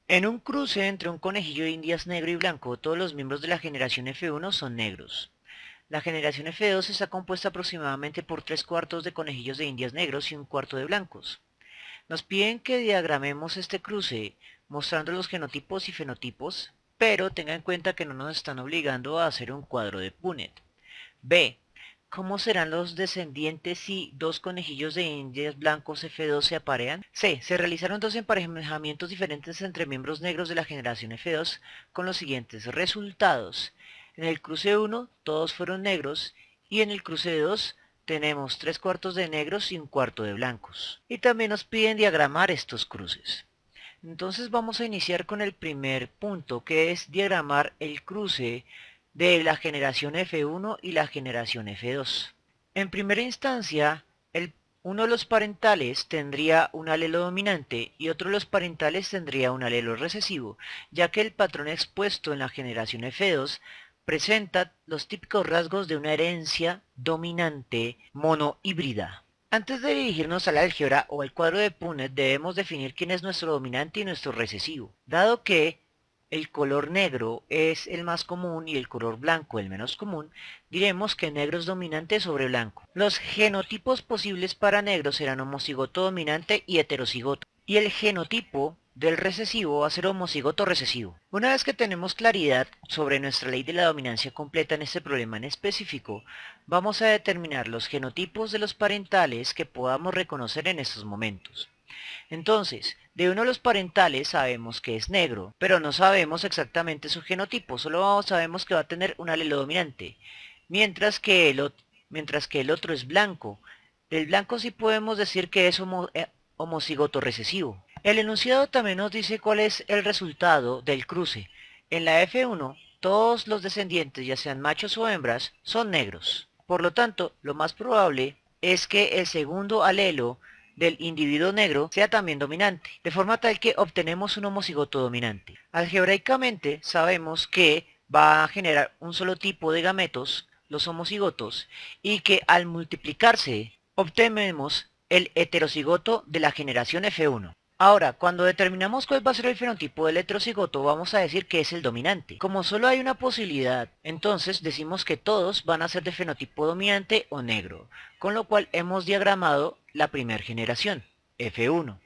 En un cruce entre un conejillo de indias negro y blanco, todos los miembros de la generación F1 son negros. La generación F2 está compuesta aproximadamente por 3 cuartos de conejillos de indias negros y un cuarto de blancos. Nos piden que diagramemos este cruce mostrando los genotipos y fenotipos, pero tenga en cuenta que no nos están obligando a hacer un cuadro de Punnett. B. ¿Cómo serán los descendientes si dos conejillos de indias blancos F2 se aparean? C. Se realizaron dos emparejamientos diferentes entre miembros negros de la generación F2 con los siguientes resultados. En el cruce 1 todos fueron negros y en el cruce 2 tenemos 3 cuartos de negros y un cuarto de blancos. Y también nos piden diagramar estos cruces. Entonces vamos a iniciar con el primer punto, que es diagramar el cruce de la generación F1 y la generación F2. En primera instancia, uno de los parentales tendría un alelo dominante y otro de los parentales tendría un alelo recesivo, ya que el patrón expuesto en la generación F2 presenta los típicos rasgos de una herencia dominante monohíbrida. Antes de dirigirnos al álgebra o al cuadro de Punnett debemos definir quién es nuestro dominante y nuestro recesivo. Dado que el color negro es el más común y el color blanco el menos común, diremos que negro es dominante sobre blanco. Los genotipos posibles para negro serán homocigoto dominante y heterocigoto. Y el genotipo del recesivo va a ser homocigoto recesivo. Una vez que tenemos claridad sobre nuestra ley de la dominancia completa en este problema en específico, vamos a determinar los genotipos de los parentales que podamos reconocer en estos momentos. Entonces, de uno de los parentales sabemos que es negro, pero no sabemos exactamente su genotipo, solo sabemos que va a tener un alelo dominante, mientras que el otro es blanco. Del blanco sí podemos decir que es homocigoto recesivo. El enunciado también nos dice cuál es el resultado del cruce. En la F1, todos los descendientes, ya sean machos o hembras, son negros. Por lo tanto, lo más probable es que el segundo alelo del individuo negro sea también dominante, de forma tal que obtenemos un homocigoto dominante. Algebraicamente sabemos que va a generar un solo tipo de gametos, los homocigotos, y que al multiplicarse obtenemos el heterocigoto de la generación F1. Ahora, cuando determinamos cuál va a ser el fenotipo del heterocigoto, vamos a decir que es el dominante. Como solo hay una posibilidad, entonces decimos que todos van a ser de fenotipo dominante o negro, con lo cual hemos diagramado la primera generación, F1.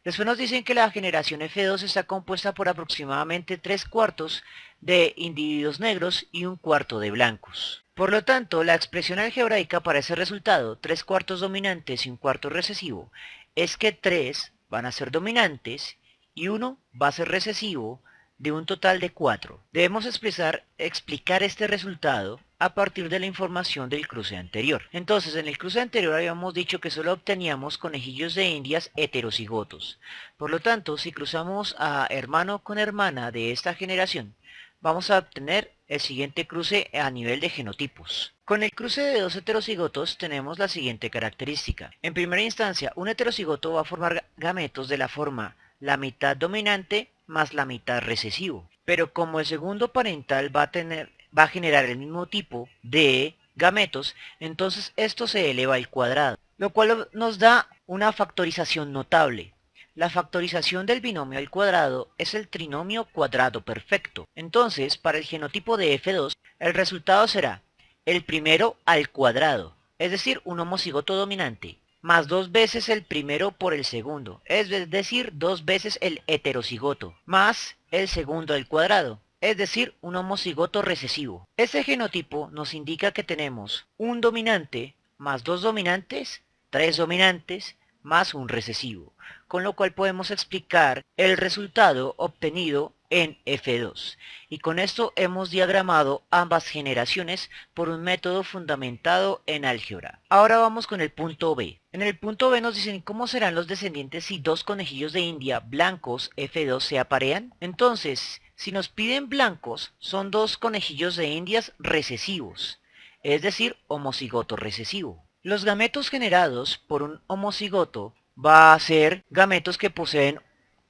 Después nos dicen que la generación F2 está compuesta por aproximadamente 3 cuartos de individuos negros y un cuarto de blancos. Por lo tanto, la expresión algebraica para ese resultado, 3 cuartos dominantes y un cuarto recesivo, es que 3 van a ser dominantes y 1 va a ser recesivo de un total de 4. Debemos explicar este resultado a partir de la información del cruce anterior. Entonces, en el cruce anterior habíamos dicho que solo obteníamos conejillos de indias heterocigotos. Por lo tanto, si cruzamos a hermano con hermana de esta generación, vamos a obtener el siguiente cruce a nivel de genotipos. Con el cruce de dos heterocigotos tenemos la siguiente característica. En primera instancia, un heterocigoto va a formar gametos de la forma la mitad dominante más la mitad recesivo. Pero como el segundo parental va a generar el mismo tipo de gametos, entonces esto se eleva al cuadrado, lo cual nos da una factorización notable. La factorización del binomio al cuadrado es el trinomio cuadrado perfecto. Entonces, para el genotipo de F2, el resultado será el primero al cuadrado, es decir, un homocigoto dominante, más 2 veces el primero por el segundo, es decir, 2 veces el heterocigoto, más el segundo al cuadrado, es decir, un homocigoto recesivo. Este genotipo nos indica que tenemos un dominante más 2 dominantes, 3 dominantes, más un recesivo, con lo cual podemos explicar el resultado obtenido en F2. Y con esto hemos diagramado ambas generaciones por un método fundamentado en álgebra. Ahora vamos con el punto B. En el punto B nos dicen cómo serán los descendientes si dos conejillos de India blancos F2 se aparean. Entonces, si nos piden blancos, son dos conejillos de Indias recesivos, es decir, homocigoto recesivo. Los gametos generados por un homocigoto va a ser gametos que poseen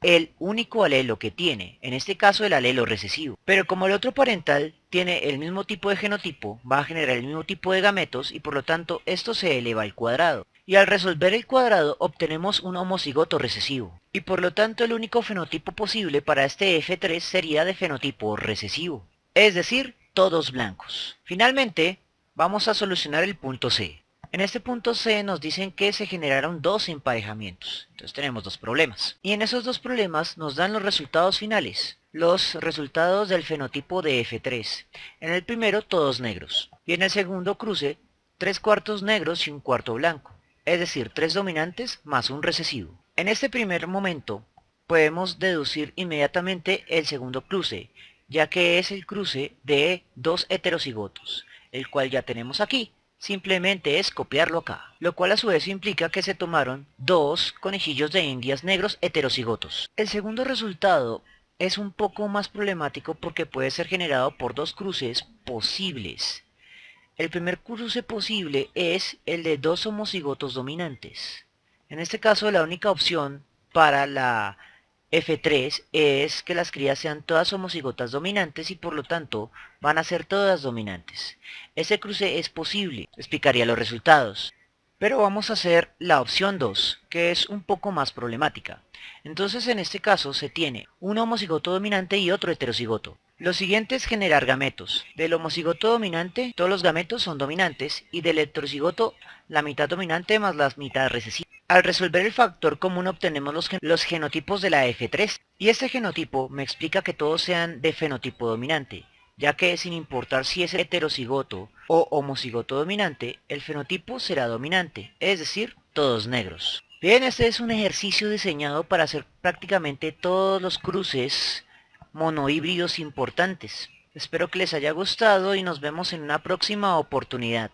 el único alelo que tiene, en este caso el alelo recesivo. Pero como el otro parental tiene el mismo tipo de genotipo, va a generar el mismo tipo de gametos y por lo tanto esto se eleva al cuadrado. Y al resolver el cuadrado obtenemos un homocigoto recesivo. Y por lo tanto el único fenotipo posible para este F3 sería de fenotipo recesivo. Es decir, todos blancos. Finalmente, vamos a solucionar el punto C. En este punto C nos dicen que se generaron dos emparejamientos. Entonces tenemos dos problemas. Y en esos dos problemas nos dan los resultados finales. Los resultados del fenotipo de F3. En el primero, todos negros. Y en el segundo cruce, 3/4 negros y un cuarto blanco. Es decir, 3 dominantes más un recesivo. En este primer momento, podemos deducir inmediatamente el segundo cruce, ya que es el cruce de dos heterocigotos, el cual ya tenemos aquí. Simplemente es copiarlo acá, lo cual a su vez implica que se tomaron dos conejillos de indias negros heterocigotos. El segundo resultado es un poco más problemático porque puede ser generado por dos cruces posibles. El primer cruce posible es el de dos homocigotos dominantes. En este caso la única opción para la F3 es que las crías sean todas homocigotas dominantes y por lo tanto van a ser todas dominantes. Ese cruce es posible, explicaría los resultados. Pero vamos a hacer la opción 2, que es un poco más problemática. Entonces en este caso se tiene un homocigoto dominante y otro heterocigoto. Lo siguiente es generar gametos. Del homocigoto dominante, todos los gametos son dominantes y del heterocigoto, la mitad dominante más la mitad recesiva. Al resolver el factor común obtenemos los genotipos de la F3 y este genotipo me explica que todos sean de fenotipo dominante, ya que sin importar si es heterocigoto o homocigoto dominante, el fenotipo será dominante, es decir, todos negros. Bien, este es un ejercicio diseñado para hacer prácticamente todos los cruces monohíbridos importantes. Espero que les haya gustado y nos vemos en una próxima oportunidad.